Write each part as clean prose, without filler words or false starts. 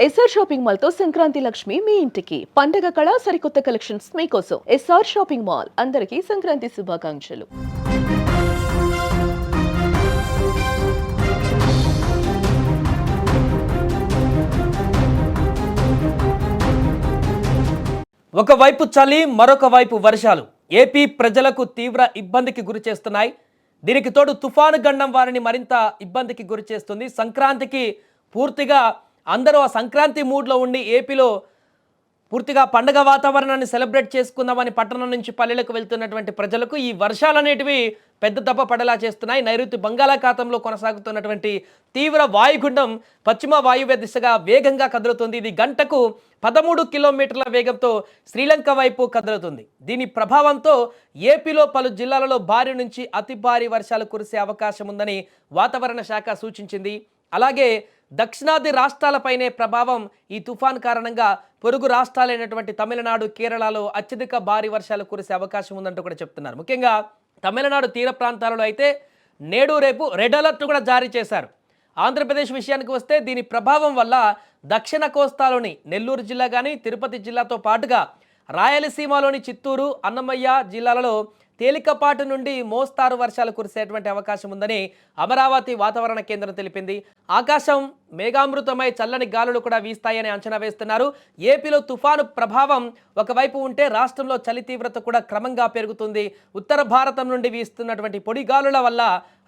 SR shopping mall తో సంక్రాంతి లక్ష్మి మీ ఇంటికి పండగ కళ సరికొత్త కలెక్షన్స్ మీకోసం ఎస్ఆర్ షాపింగ్ మాల్ అందరికీ సంక్రాంతి శుభాకాంక్షలు. ఒకవైపు చలి, మరొక వైపు వర్షాలు ఏపీ ప్రజలకు తీవ్ర ఇబ్బందికి గురి చేస్తున్నాయి. దీనికి తోడు తుఫాను గండం వారిని మరింత ఇబ్బందికి గురి చేస్తుంది. సంక్రాంతికి పూర్తిగా అందరూ ఆ సంక్రాంతి మూడ్లో ఉండి ఏపీలో పూర్తిగా పండగ వాతావరణాన్ని సెలబ్రేట్ చేసుకుందామని పట్టణం నుంచి పల్లెలకు వెళ్తున్నటువంటి ప్రజలకు ఈ వర్షాలు అనేటివి పెద్ద దెబ్బ పడేలా చేస్తున్నాయి. నైరుతి బంగాళాఖాతంలో కొనసాగుతున్నటువంటి తీవ్ర వాయుగుండం పశ్చిమ వాయువ్య దిశగా వేగంగా కదులుతుంది. ఇది గంటకు 13 కిలోమీటర్ల వేగంతో శ్రీలంక వైపు కదులుతుంది. దీని ప్రభావంతో ఏపీలో పలు జిల్లాలలో భారీ నుంచి అతి భారీ వర్షాలు కురిసే అవకాశం ఉందని వాతావరణ శాఖ సూచించింది. అలాగే దక్షిణాది రాష్ట్రాలపైనే ప్రభావం ఈ తుఫాన్ కారణంగా పొరుగు రాష్ట్రాలైనటువంటి తమిళనాడు, కేరళలో అత్యధిక భారీ వర్షాలు కురిసే అవకాశం ఉందంటూ కూడా చెప్తున్నారు. ముఖ్యంగా తమిళనాడు తీర ప్రాంతాలలో అయితే నేడు రేపు రెడ్ అలర్ట్ కూడా జారీ చేశారు. ఆంధ్రప్రదేశ్ విషయానికి వస్తే దీని ప్రభావం వల్ల దక్షిణ కోస్తాలోని నెల్లూరు జిల్లా కానీ, తిరుపతి జిల్లాతో పాటుగా రాయలసీమలోని చిత్తూరు, అన్నమయ్య జిల్లాలలో తేలికపాటి నుండి మోస్తారు వర్షాలు కురిసేటువంటి అవకాశం ఉందని అమరావతి వాతావరణ కేంద్రం తెలిపింది. ఆకాశం మేఘామృతమై చల్లని గాలులు కూడా వీస్తాయని అంచనా వేస్తున్నారు. ఏపీలో తుఫాను ప్రభావం ఒకవైపు ఉంటే రాష్ట్రంలో చలి తీవ్రత కూడా క్రమంగా పెరుగుతుంది. ఉత్తర భారతం నుండి వీస్తున్నటువంటి పొడి గాలుల వల్ల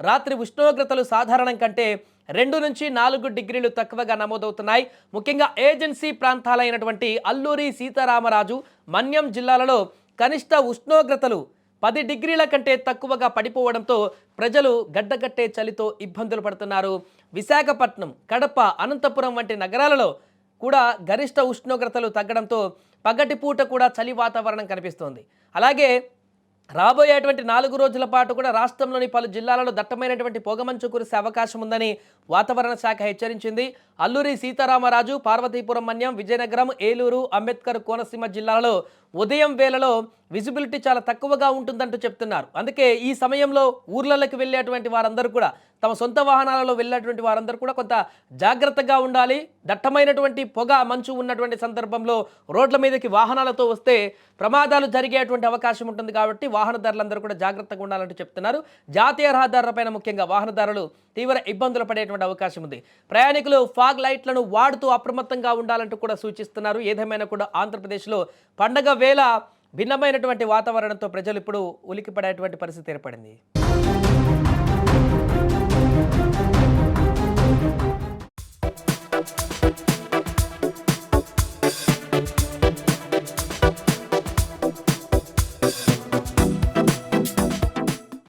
రాత్రి ఉష్ణోగ్రతలు సాధారణం కంటే 2 నుంచి 4 డిగ్రీలు తక్కువగా నమోదవుతున్నాయి. ముఖ్యంగా ఏజెన్సీ ప్రాంతాలైనటువంటి అల్లూరి సీతారామరాజు, మన్యం జిల్లాలలో కనిష్ట ఉష్ణోగ్రతలు 10 డిగ్రీల కంటే తక్కువగా పడిపోవడంతో ప్రజలు గడ్డగట్టే చలితో ఇబ్బందులు పడుతున్నారు. విశాఖపట్నం, కడప, అనంతపురం వంటి నగరాలలో కూడా గరిష్ట ఉష్ణోగ్రతలు తగ్గడంతో పగటిపూట కూడా చలి వాతావరణం కనిపిస్తోంది. అలాగే రాబోయేటువంటి 4 రోజుల పాటు కూడా రాష్ట్రంలోని పలు జిల్లాలలో దట్టమైనటువంటి పొగమంచు కురిసే అవకాశం ఉందని వాతావరణ శాఖ హెచ్చరించింది. అల్లూరి సీతారామరాజు, పార్వతీపురం మన్యం, విజయనగరం, ఏలూరు, అంబేద్కర్ కోనసీమ జిల్లాలలో ఉదయం వేళలో విజిబిలిటీ చాలా తక్కువగా ఉంటుందంటూ చెప్తున్నారు. అందుకే ఈ సమయంలో ఊర్లలోకి వెళ్ళేటువంటి వారందరూ కూడా, తమ సొంత వాహనాలలో వెళ్ళేటువంటి వారందరూ కూడా కొంత జాగ్రత్తగా ఉండాలి. దట్టమైనటువంటి పొగ మంచు ఉన్నటువంటి సందర్భంలో రోడ్ల మీదకి వాహనాలతో వస్తే ప్రమాదాలు జరిగేటువంటి అవకాశం ఉంటుంది. కాబట్టి వాహనదారులందరూ కూడా జాగ్రత్తగా ఉండాలంటూ చెప్తున్నారు. జాతీయ రహదారులపైన ముఖ్యంగా వాహనదారులు తీవ్ర ఇబ్బందులు పడేటువంటి అవకాశం ఉంది. ప్రయాణికులు ఫాగ్ లైట్లను వాడుతూ అప్రమత్తంగా ఉండాలంటూ కూడా సూచిస్తున్నారు. ఏదేమైనా కూడా ఆంధ్రప్రదేశ్లో పండగ వేళ భిన్నమైనటువంటి వాతావరణంతో ప్రజలు ఇప్పుడు ఉలికిపడేటువంటి పరిస్థితి ఏర్పడింది.